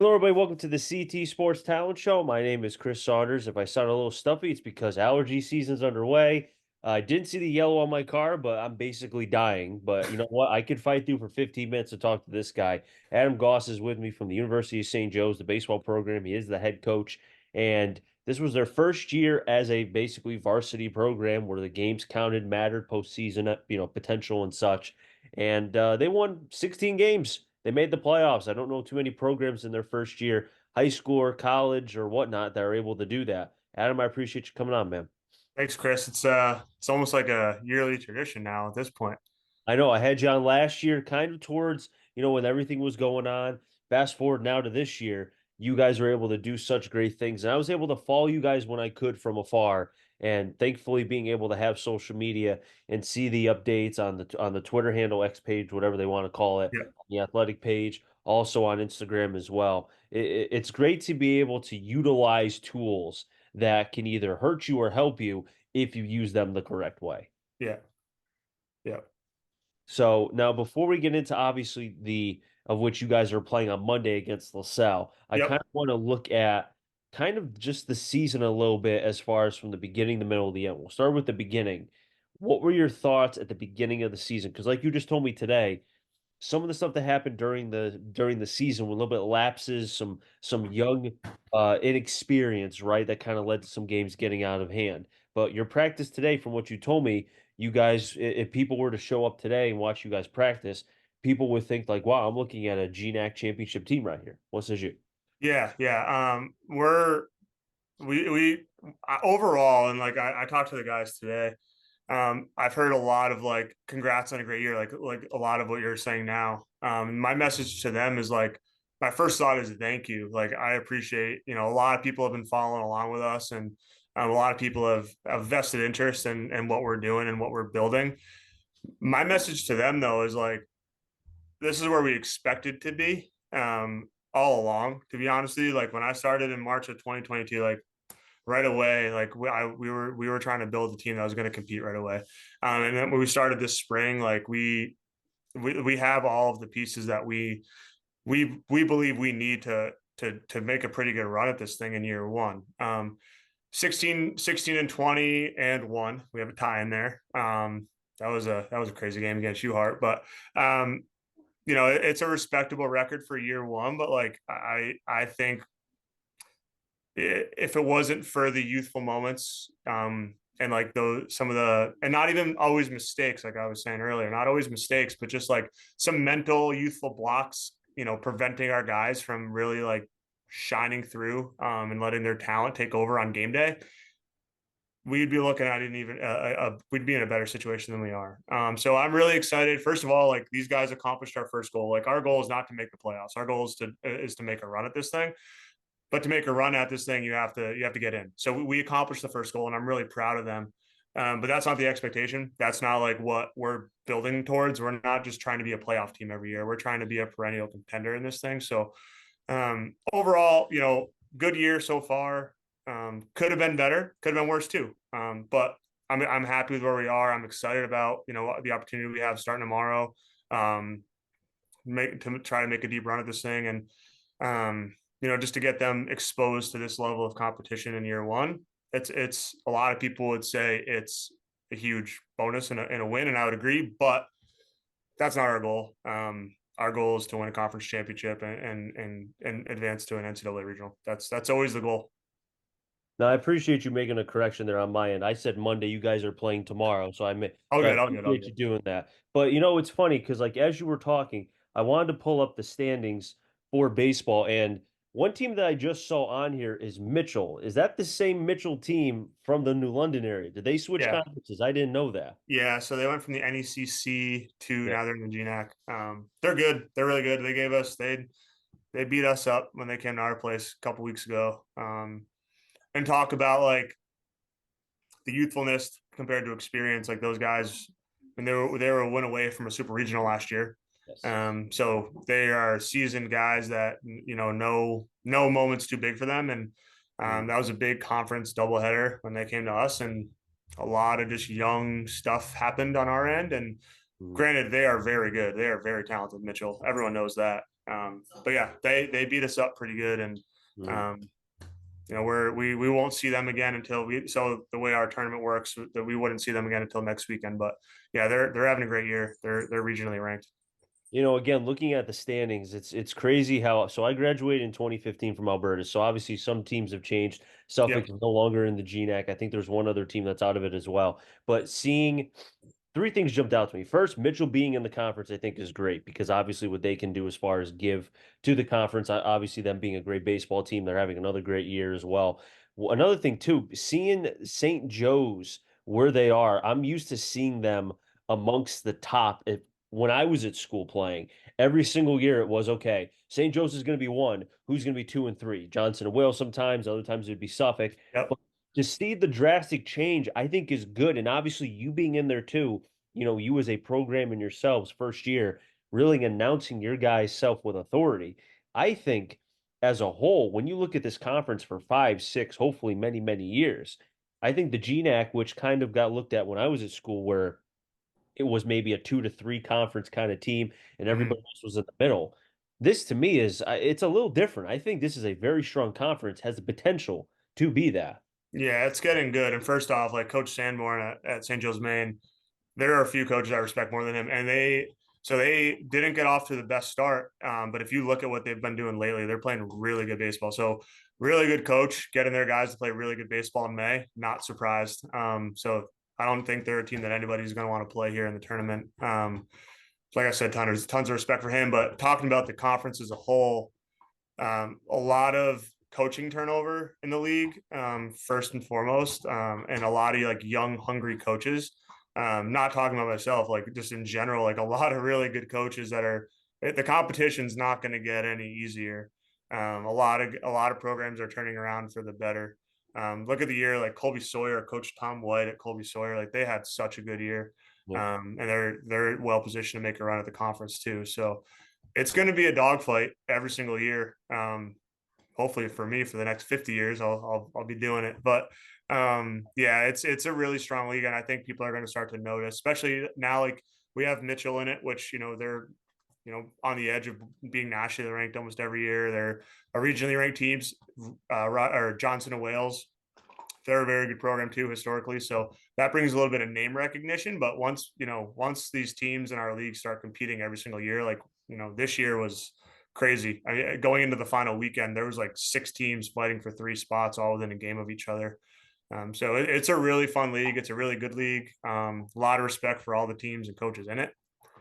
Hello, everybody. Welcome to the CT Sports Talent Show. My name is Chris Saunders. If I sound a little stuffy, it's because allergy season's underway. I didn't see the yellow on my car, but I'm basically dying. But you know what? I could fight through for 15 minutes to talk to this guy. Adam Goss is with me from the University of St. Joe's, the baseball program. He is the head coach. And this was their first year as a basically varsity program where the games counted, mattered postseason, potential and such. And they won 16 games. They made the playoffs. I don't know too many programs in their first year, high school or college or whatnot, that are able to do that. Adam, I appreciate you coming on, man. Thanks, Chris. It's almost like a yearly tradition now at this point. I know I had you on last year, kind of towards, when everything was going on. Fast forward now to this year, you guys were able to do such great things. And I was able to follow you guys when I could from afar. And thankfully being able to have social media and see the updates on the Twitter handle, X page, whatever they want to call it, Yeah. the athletic page, also on Instagram as well. It's great to be able to utilize tools that can either hurt you or help you if you use them the correct way. Yeah. Yeah. So now, before we get into obviously the of which you guys are playing on Monday against LaSalle, I kind Yep. of want to look at kind of just the season a little bit as far as from the beginning, the middle, the end. We'll start with the beginning. What were your thoughts at the beginning of the season? Because like you just told me today, some of the stuff that happened during the season with a little bit of lapses, some young inexperience, right? That kind of led to some games getting out of hand. But your practice today, from what you told me, you guys, if people were to show up today and watch you guys practice, people would think like, wow, I'm looking at a GNAC championship team right here. What says you? Yeah. Yeah. We overall, and like I talked to the guys today. I've heard a lot of like congrats on a great year, like a lot of what you're saying now. My message to them is like my first thought is thank you. Like I appreciate, a lot of people have been following along with us, and a lot of people have vested interest in what we're doing and what we're building. My message to them though is like this is where we expected to be all along. To be honest with you, like when I started in March of 2022, like right away, like we were trying to build a team that was going to compete right away. And then when we started this spring, like we have all of the pieces that we believe we need to make a pretty good run at this thing in year one. 16 and 20 and one. We have a tie in there. That was a crazy game against Hart, but it's a respectable record for year one. But like I think if it wasn't for the youthful moments, and like those some of the and not even always mistakes, like I was saying earlier, not always mistakes, but just like some mental youthful blocks, preventing our guys from really like shining through and letting their talent take over on game day, we'd be looking at an even we'd be in a better situation than we are. So I'm really excited. First of all, like these guys accomplished our first goal. Like our goal is not to make the playoffs. Our goal is to make a run at this thing. But to make a run at this thing, you have to get in. So we accomplished the first goal, and I'm really proud of them. But that's not the expectation. That's not like what we're building towards. We're not just trying to be a playoff team every year. We're trying to be a perennial contender in this thing. So overall, good year so far. Could have been better. Could have been worse too. But I'm happy with where we are. I'm excited about the opportunity we have starting tomorrow. Um, to try to make a deep run at this thing, and just to get them exposed to this level of competition in year one. It's a lot of people would say it's a huge bonus and a win, and I would agree, but that's not our goal. Our goal is to win a conference championship and advance to an NCAA regional. That's always the goal. Now, I appreciate you making a correction there on my end. I said Monday, you guys are playing tomorrow, All so I good, all good, all appreciate good. you doing that. But it's funny because like as you were talking, I wanted to pull up the standings for baseball, and one team that I just saw on here is Mitchell. Is that the same Mitchell team from the New London area? Did they switch Yeah, conferences? I didn't know that. yeah. So they went from the NECC to Yeah. now they're in the GNAC. They're good. They're really good. They beat us up when they came to our place a couple weeks ago. And talk about like the youthfulness compared to experience. Like those guys, and they were a win away from a super regional last year. Yes. So they are seasoned guys that no moments too big for them, and Mm. that was a big conference doubleheader when they came to us, and a lot of just young stuff happened on our end, and Mhm. Granted, they are very good. They are very talented, Mitchell. Everyone knows that. But yeah, they beat us up pretty good, and Mhm. um, we won't see them again until we. So the way our tournament works, that we wouldn't see them again until next weekend. But yeah, they're having a great year. They're regionally ranked. Again, looking at the standings, it's crazy how. So I graduated in 2015 from Alberta. So obviously some teams have changed. Yep. Suffolk is no longer in the GNAC. I think there's one other team that's out of it as well. But seeing three things jumped out to me. First, Mitchell being in the conference, I think, is great because obviously what they can do as far as give to the conference, obviously them being a great baseball team, they're having another great year as well. Another thing too, seeing St. Joe's where they are, I'm used to seeing them amongst the top. If when I was at school playing, every single year it was okay. St. Joe's is going to be one. Who's going to be two and three? Johnson and Wales sometimes. Other times it'd be Suffolk. Yep. But to see the drastic change, I think is good. And obviously, you being in there too, you as a program in yourselves first year, really announcing your guys' self with authority. I think as a whole, when you look at this conference for 5, 6, hopefully many, many years, I think the GNAC, which kind of got looked at when I was at school, where it was maybe a 2 to 3 conference kind of team and everybody Mhm. else was in the middle. This to me is it's a little different. I think this is a very strong conference, has the potential to be that. Yeah, it's getting good. And first off, like Coach Sanborn at St. Joe's, Maine, there are a few coaches I respect more than him, and they didn't get off to the best start. But if you look at what they've been doing lately, they're playing really good baseball. So really good coach getting their guys to play really good baseball in May. Not surprised. So I don't think they're a team that anybody's going to want to play here in the tournament. Like I said, tons of respect for him. But talking about the conference as a whole, a lot of coaching turnover in the league, first and foremost, and a lot of like young, hungry coaches. Not talking about myself, like just in general, like a lot of really good coaches that are the competition's not going to get any easier. A lot of programs are turning around for the better. Look at the year like Colby Sawyer, Coach Tom White at Colby Sawyer, like they had such a good year, Yeah. and they're well positioned to make a run at the conference too. So it's going to be a dogfight every single year. Hopefully for me for the next 50 years, I'll be doing it. But yeah, it's a really strong league, and I think people are going to start to notice, especially now. Like we have Mitchell in it, which they're on the edge of being nationally ranked almost every year. They're a regionally ranked teams, or Johnson and Wales. They're a very good program too historically, so that brings a little bit of name recognition. But once these teams in our league start competing every single year, like this year was crazy. I mean, going into the final weekend, there was like 6 teams fighting for 3 spots, all within a game of each other. So it's a really fun league. It's a really good league. A lot of respect for all the teams and coaches in it,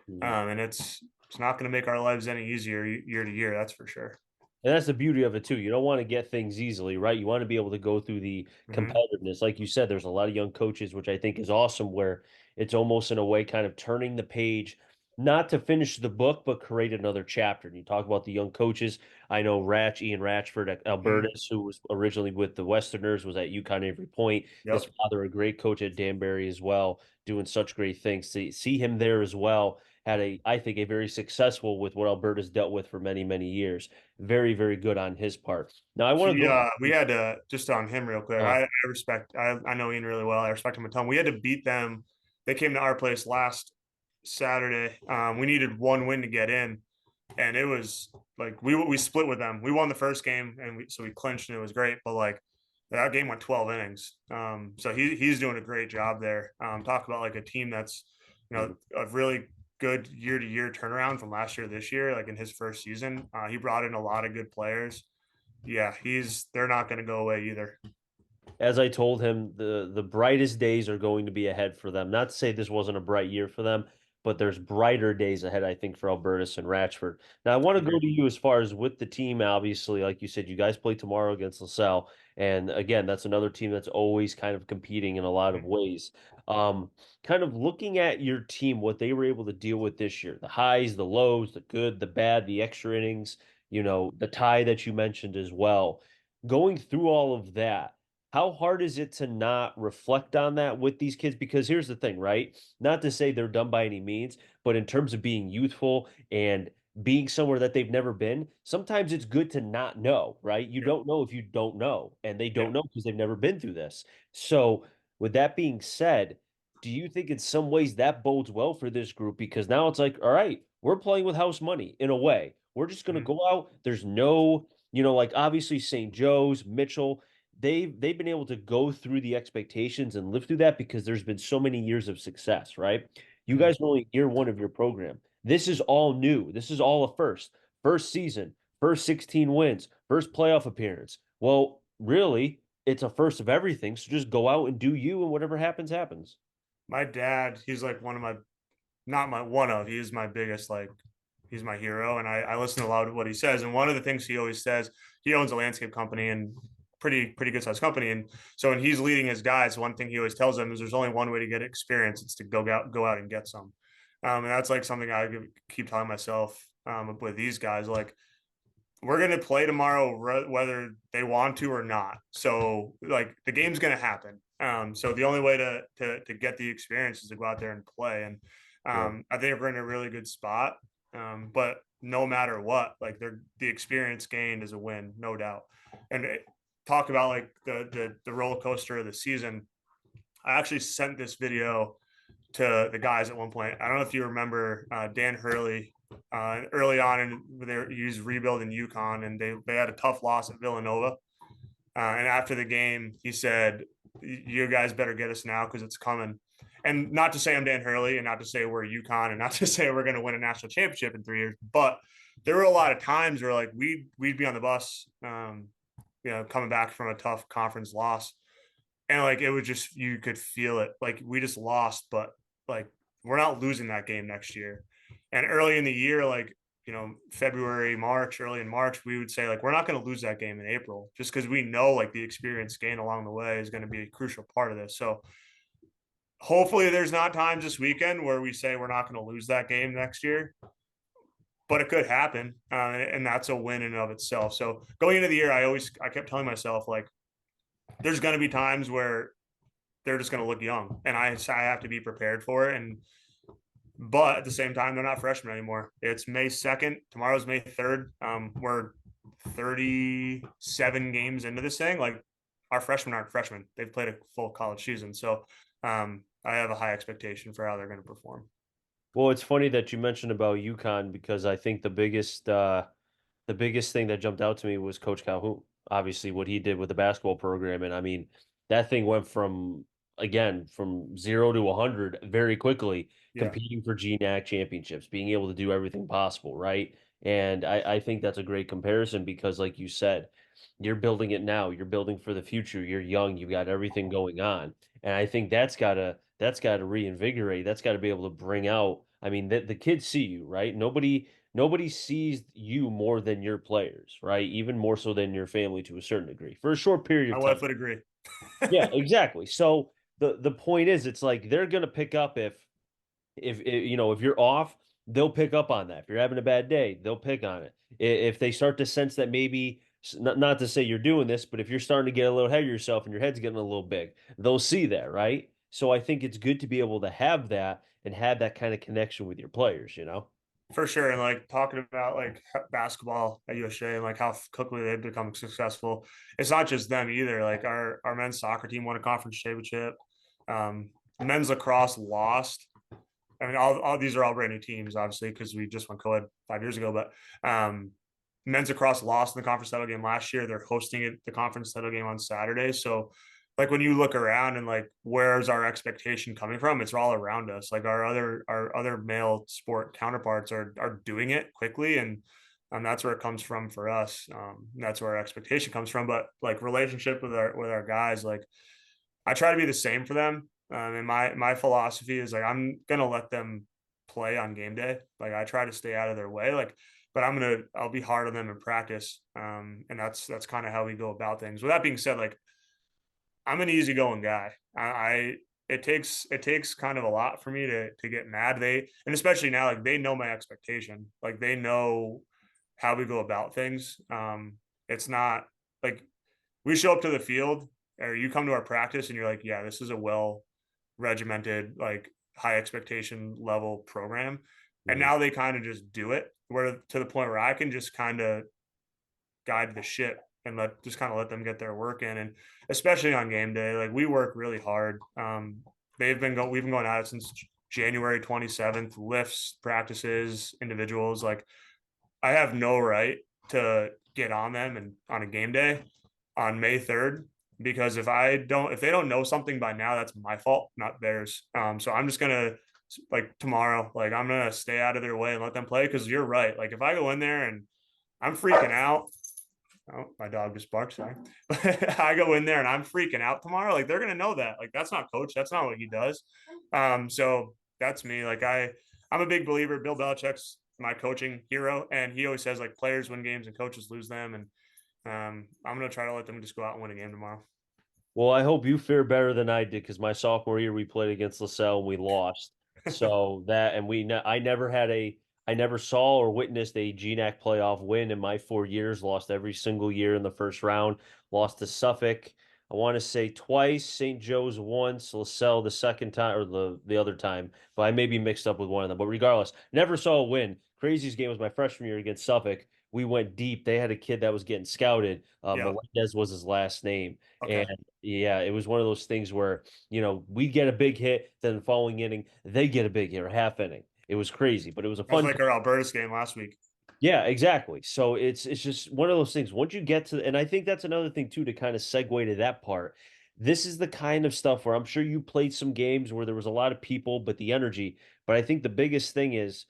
Mhm. and it's not going to make our lives any easier year to year. That's for sure. And that's the beauty of it too. You don't want to get things easily, right? You want to be able to go through the Hmm. competitiveness. Like you said, there's a lot of young coaches, which I think is awesome, where it's almost in a way kind of turning the page, not to finish the book, but create another chapter. And you talk about the young coaches. I know Ian Ratchford at Hmm. Albertus, who was originally with the Westerners, was at UConn Avery Point. His Yep. father, a great coach at Danbury as well, doing such great things. To see him there as well had I think, a very successful with what Alberta's dealt with for many, many years. Very, very good on his part. Now I want to go. We had to just on him real quick. Uh, I respect. I know Ian really well. I respect him a ton. We had to beat them. They came to our place last Saturday. We needed one win to get in, and it was like we split with them. We won the first game, and so we clinched, and it was great. But like that game went 12 innings. So he's doing a great job there. Talk about like a team that's a really good year to year turnaround from last year to this year. Like in his first season, he brought in a lot of good players. Yeah, they're not going to go away either. as I told him, the brightest days are going to be ahead for them. Not to say this wasn't a bright year for them, but there's brighter days ahead, I think, for Albertus and Ratchford. Now, I want to go Agreed. to you as far as with the team, obviously, like you said, you guys play tomorrow against LaSalle. And again, that's another team that's always kind of competing in a lot of ways. Kind of looking at your team, what they were able to deal with this year, the highs, the lows, the good, the bad, the extra innings, the tie that you mentioned as well. Going through all of that, how hard is it to not reflect on that with these kids? Because here's the thing, right? Not to say they're dumb by any means, but in terms of being youthful and being somewhere that they've never been, sometimes it's good to not know, right? You Yep. don't know if you don't know, and they don't Yep. know because they've never been through this. So, with that being said, do you think in some ways that bodes well for this group? Because now it's like, all right, we're playing with house money in a way. We're just going to Mhm. go out. There's no, like obviously St. Joe's, Mitchell, they've been able to go through the expectations and live through that because there's been so many years of success, right? You Mhm. guys are only year one of your program. This is all new. This is all a first season, first 16 wins, first playoff appearance. Well, really, it's a first of everything. So just go out and do you, and whatever happens, happens. My dad, he's like one of my not my one of, he's my biggest, like, he's my hero. And I listen a lot to what he says. And one of the things he always says, he owns a landscape company and pretty good sized company. And so when he's leading his guys, one thing he always tells them is there's only one way to get experience. It's to go out and get some. And that's like something I keep telling myself with these guys. Like, we're going to play tomorrow, whether they want to or not. So like the game's going to happen. So the only way to get the experience is to go out there and play. And Yeah. I think we're in a really good spot. But no matter what, like the experience gained is a win, no doubt. And talk about like the roller coaster of the season. I actually sent this video to the guys at one point. I don't know if you remember Dan Hurley early on, and he was rebuilding UConn, and they had a tough loss at Villanova. And after the game, he said, "You guys better get us now because it's coming." And not to say I'm Dan Hurley, and not to say we're UConn, and not to say we're going to win a national championship in 3 years, but there were a lot of times where like we'd be on the bus, coming back from a tough conference loss, and like it was just you could feel it. Like we just lost, but like we're not losing that game next year. And early in the year, like February, March, early in March, we would say like we're not going to lose that game in April, just because we know like the experience gained along the way is going to be a crucial part of this. So hopefully, there's not times this weekend where we say we're not going to lose that game next year, but it could happen, and that's a win in and of itself. So going into the year, I kept telling myself like there's going to be times where they're just going to look young, and I have to be prepared for it. And but at the same time, they're not freshmen anymore. It's May 2nd. Tomorrow's May 3rd. We're 37 games into this thing. Like our freshmen aren't freshmen; they've played a full college season. So I have a high expectation for how they're going to perform. Well, it's funny that you mentioned about UConn because I think the biggest thing that jumped out to me was Coach Calhoun. Obviously, what he did with the basketball program, and I mean, that thing went from 0 to 100 very quickly, Yeah, competing for GNAC championships, being able to do everything possible, right? And I think that's a great comparison because, like you said, you're building it now. You're building for the future. You're young. You've got everything going on, and I think that's gotta reinvigorate. That's got to be able to bring out. I mean, the kids see you, right? Nobody sees you more than your players, right? Even more so than your family to a certain degree for a short period my of time. wife would agree. Yeah, exactly. So the point is, it's like they're gonna pick up if you're off, they'll pick up on that. If you're having a bad day, they'll pick on it. If they start to sense that maybe not to say you're doing this, but if you're starting to get a little ahead of yourself and your head's getting a little big, they'll see that, right? So I think it's good to be able to have that and have that kind of connection with your players, you know? For sure. And like talking about like basketball at USJ and like how quickly they've become successful. It's not just them either. Like our men's soccer team won a conference championship. Men's lacrosse lost. I mean, all these are all brand new teams, obviously, because we just went co-ed 5 years ago. But men's lacrosse lost in the conference title game last year. They're hosting it, the conference title game on Saturday. So like when you look around and like where's our expectation coming from, it's all around us. Like our other male sport counterparts are doing it quickly, and that's where it comes from for us. That's where our expectation comes from. But like relationship with our guys, like I try to be the same for them. And my philosophy is like I'm gonna let them play on game day. Like I try to stay out of their way. Like, but I'll be hard on them in practice. And that's kind of how we go about things. With that being said, like I'm an easygoing guy. It takes kind of a lot for me to get mad. And especially now, like they know my expectation. Like they know how we go about things. It's not like we show up to the field or you come to our practice and you're like, yeah, this is a well regimented, like high expectation level program. And Mhm. now they kind of just do it where to the point where I can just kind of guide the ship and let them get their work in. And especially on game day, like we work really hard. we've been going at it since January 27th, lifts, practices, individuals. Like I have no right to get on them and on a game day on May 3rd because if they don't know something by now, that's my fault, not theirs. So I'm just gonna like tomorrow, like I'm gonna stay out of their way and let them play because you're right. Like if I go in there and I'm freaking out, oh, my dog just barked. Sorry. I go in there and I'm freaking out tomorrow. Like they're gonna know that. Like that's not coach. That's not what he does. So that's me. I'm a big believer. Bill Belichick's my coaching hero, and he always says like players win games and coaches lose them. And I'm gonna try to let them just go out and win a game tomorrow. Well, I hope you fare better than I did because my sophomore year we played against LaSalle and we lost. So that and I never saw or witnessed a GNAC playoff win in my 4 years. Lost every single year in the first round. Lost to Suffolk. I want to say twice, St. Joe's once, LaSalle the second time or the other time, but I may be mixed up with one of them. But regardless, never saw a win. Craziest game was my freshman year against Suffolk. We went deep. They had a kid that was getting scouted. Yeah. Melendez was his last name. And Okay. yeah, it was one of those things where, we get a big hit, then the following inning, they get a big hit or half inning. It was crazy, but it was a That's fun. like our Albertus game last week. Yeah, exactly. So it's just one of those things. Once you get to, and I think that's another thing too to kind of segue to that part. This is the kind of stuff where I'm sure you played some games where there was a lot of people, but the energy. But I think the biggest thing is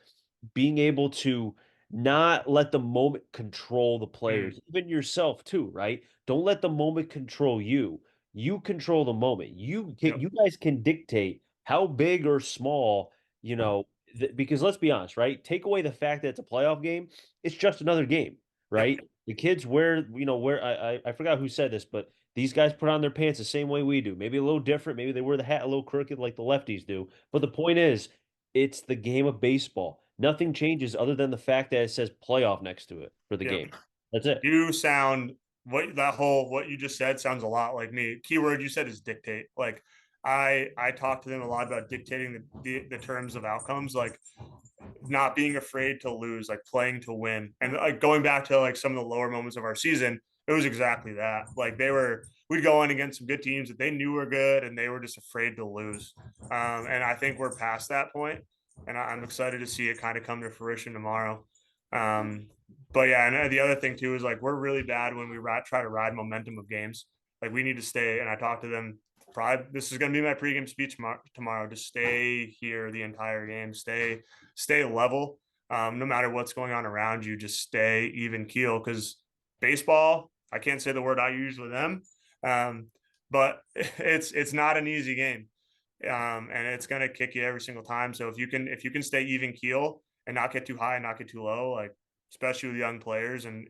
being able to not let the moment control the Mm, players, even yourself too, right? Don't let the moment control you. You control the moment. yep. You guys can dictate how big or small, because let's be honest, right? Take away the fact that it's a playoff game, it's just another game, Yep. right? The kids wear I forgot who said this, but these guys put on their pants the same way we do. Maybe a little different. Maybe they wear the hat a little crooked like the lefties do. But the point is, it's the game of baseball. Nothing changes other than the fact that it says playoff next to it for the Yep. game. That's it. You sound what you just said sounds a lot like me. Keyword you said is dictate. Like I talk to them a lot about dictating the terms of outcomes, like not being afraid to lose, like playing to win. And like going back to like some of the lower moments of our season, it was exactly that. Like we'd go in against some good teams that they knew were good and they were just afraid to lose. And I think we're past that point, and I'm excited to see it kind of come to fruition tomorrow. Um, but yeah, and the other thing too is like we're really bad when we try to ride momentum of games. Like we need to stay. And I talked to them. Probably this is going to be my pregame speech tomorrow. To stay here the entire game. Stay level. No matter what's going on around you, just stay even keel. Because baseball, I can't say the word I use with them, um, but it's not an easy game, and it's going to kick you every single time. So if you can stay even keel and not get too high and not get too low, like especially with young players, and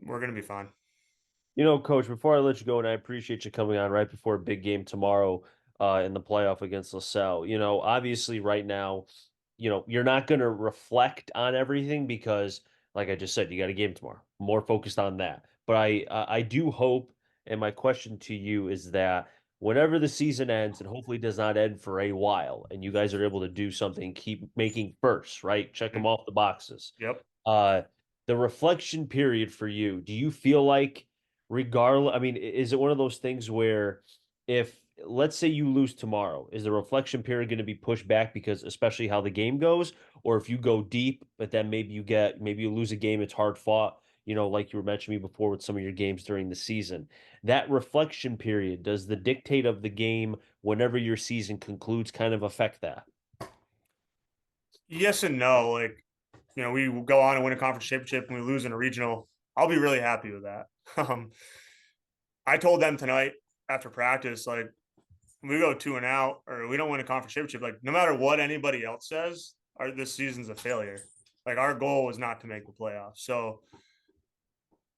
we're gonna be fine. Coach, before I let you go, and I appreciate you coming on right before a big game tomorrow in the playoff against LaSalle. Obviously right now, you're not going to reflect on everything because, like I just said, you got a game tomorrow. More focused on that. But I do hope, and my question to you is that whenever the season ends, and hopefully does not end for a while, and you guys are able to do something, keep making first, right? Check them Mm, off the boxes. yep. Uh, the reflection period for you, do you feel like regardless, I mean, is it one of those things where if let's say you lose tomorrow, is the reflection period going to be pushed back because especially how the game goes, or if you go deep, but then maybe you lose a game, it's hard fought, like you were mentioning me before with some of your games during the season. That reflection period, does the dictate of the game whenever your season concludes kind of affect that? Yes and no. Like we go on and win a conference championship and we lose in a regional. I'll be really happy with that. I told them tonight after practice, like we go 2-0 or we don't win a conference championship, like no matter what anybody else says, this season's a failure. Like our goal was not to make the playoffs. So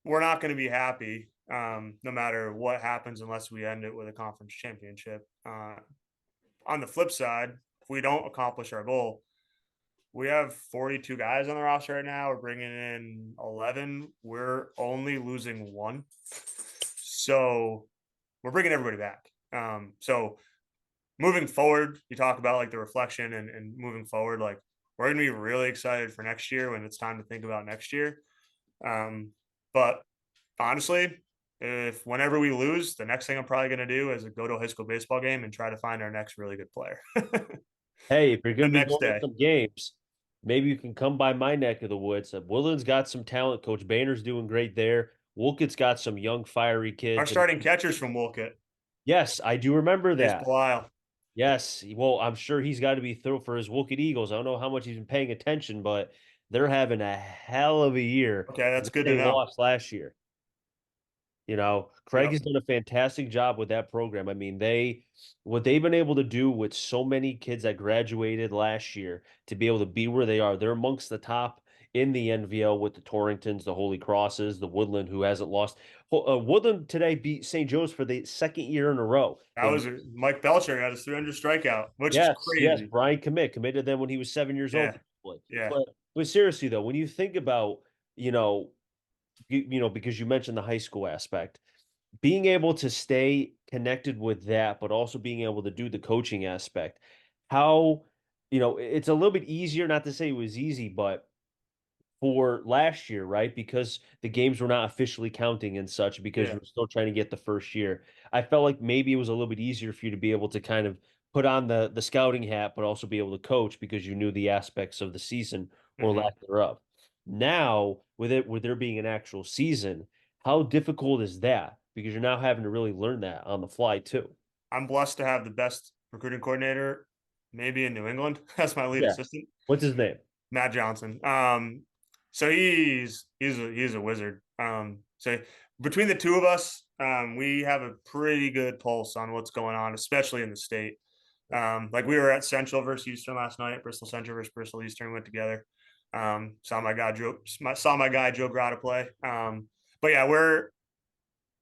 we're not going to be happy no matter what happens unless we end it with a conference championship. On the flip side, if we don't accomplish our goal, we have 42 guys on the roster right now. We're bringing in 11. We're only losing one. So we're bringing everybody back. So moving forward, you talk about like the reflection and moving forward, like we're going to be really excited for next year when it's time to think about next year. But honestly, if whenever we lose, the next thing I'm probably going to do is go to a high school baseball game and try to find our next really good player. The Hey, if you're going to be next going to day. some games, maybe you can come by my neck of the woods. Woodland's got some talent. Coach Boehner's doing great there. Wolcott's got some young, fiery Our kids. And starting catcher's from Wolcott, yes, I do remember Chase that. Belisle. Yes. Well, I'm sure he's got to be thrilled for his Wolcott Eagles. I don't know how much he's been paying attention, but they're having a hell of a year. Okay, And that's good to they know. lost last year. Craig Yep. has done a fantastic job with that program. I mean, what they've been able to do with so many kids that graduated last year to be able to be where they are. They're amongst the top in the NVL with the Torringtons, the Holy Crosses, the Woodland, who hasn't lost. Woodland today beat St. Joe's for the second year in a row. That was Mike Belcher got his 300 strikeout, which is Yes, crazy. Brian committed them when he was 7 years old. Yeah, yeah, But seriously though, when you think about you know because you mentioned the high school aspect, being able to stay connected with that, but also being able to do the coaching aspect, how it's a little bit easier. Not to say it was easy, but for last year, right? Because the games were not officially counting and such, because you yeah. were still trying to get the first year. I felt like maybe it was a little bit easier for you to be able to kind of put on the scouting hat, but also be able to coach because you knew the aspects of the season or Hmm. lack thereof. Now, with there being an actual season, how difficult is that? Because you're now having to really learn that on the fly too. I'm blessed to have the best recruiting coordinator, maybe in New England. That's my lead Yeah. assistant, What's his name? Matt Johnson. So he's a wizard. So between the two of us, we have a pretty good pulse on what's going on, especially in the state. Like we were at Central versus Eastern last night. Bristol Central versus Bristol Eastern went together. Saw my guy Joe Grata play. But yeah,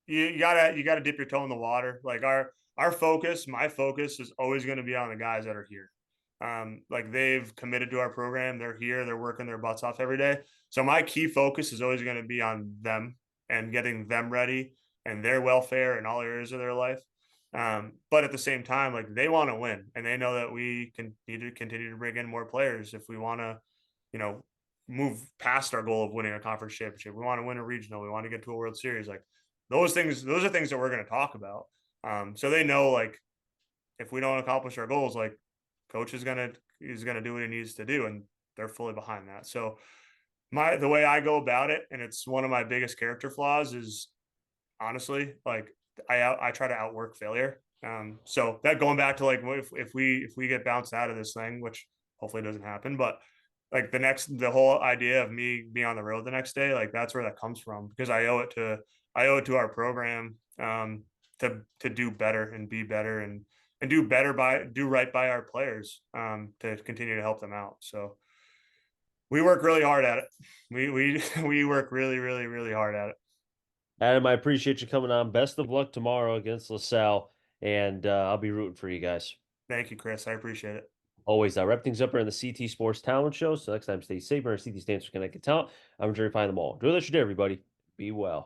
you gotta dip your toe in the water. Like our focus, my focus is always going to be on the guys that are here. Like they've committed to our program. They're here. They're working their butts off every day. So my key focus is always going to be on them and getting them ready and their welfare in all areas of their life. But at the same time, like they want to win, and they know that we can need to continue to bring in more players if we want to, you know, move past our goal of winning a conference championship. We want to win a regional. We want to get to a World Series. Like those are things that we're going to talk about. So they know like if we don't accomplish our goals, like coach is gonna do what he needs to do, and they're fully behind that. So the way I go about it, and it's one of my biggest character flaws, is honestly like I try to outwork failure. So that going back to like if we get bounced out of this thing, which hopefully doesn't happen, but like the whole idea of me being on the road the next day, like that's where that comes from because I owe it to our program to do better and be better and do right by our players to continue to help them out. So we work really hard at it. We we work really really really hard at it. Adam, I appreciate you coming on. Best of luck tomorrow against LaSalle, and I'll be rooting for you guys. Thank you, Chris. I appreciate it. Always. I'll wrap things up here in the CT Sports Talent Show. So next time, stay safe. Our CT stands for Connected Talent. I'm Jerry Find them all. Enjoy the rest of your day, everybody. Be well.